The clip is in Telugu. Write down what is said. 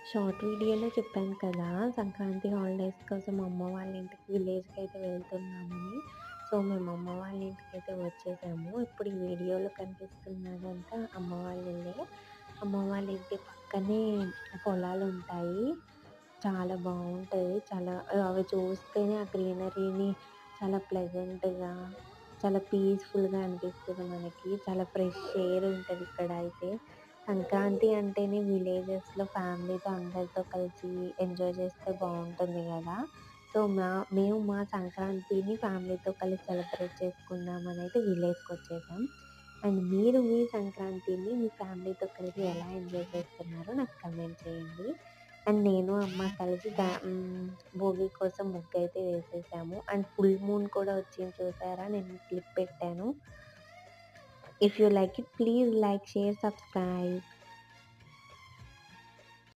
షార్ట్ వీడియోలో చెప్పాను కదా! సంక్రాంతి హాలిడేస్ కోసం అమ్మ వాళ్ళ ఇంటికి విలేజ్‌కైతే వెళ్తున్నామని. సో, మేము అమ్మ వాళ్ళ ఇంటికైతే వచ్చేసాము. ఇప్పుడు ఈ వీడియోలో కనిపిస్తున్నదంతా అమ్మ వాళ్ళ ఇల్లే. అమ్మ వాళ్ళ ఇంటి పక్కనే పొలాలుంటాయి. చాలా బావుంటది. అవి చూస్తేనే ఆ గ్రీనరీని చాలా ప్లెజెంట్‌గా, చాలా పీస్‌ఫుల్‌గా అనిపిస్తది మనకి. చాలా ఫ్రెష్ ఎయిర్ ఉంటది ఇక్కడైతే. సంక్రాంతి అంటేనే విలేజెస్‌లో ఫ్యామిలీతో అందరితో కలిసి ఎంజాయ్ చేస్తే బావుంటుంది గదా! సో, మేము మా సంక్రాంతిని ఫ్యామిలీతో కలిసి సెలబ్రేట్ చేసుకుందామనైతే విలేజ్‌కొచ్చేసాం. అండ్ మీరు మీ సంక్రాంతిని మీ ఫ్యామిలీతో కలిసి ఎలా ఎంజాయ్ చేస్తున్నారో నాకు కమెంట్ చేయండి. అండ్ నేను, అమ్మ కలిసి భోగి కోసం ముగ్గయితే వేసేసాము. అండ్ ఫుల్ మూన్ కూడా వచ్చింది చూసారా? నేను క్లిప్ పెట్టాను. If you like it, please like, share, subscribe.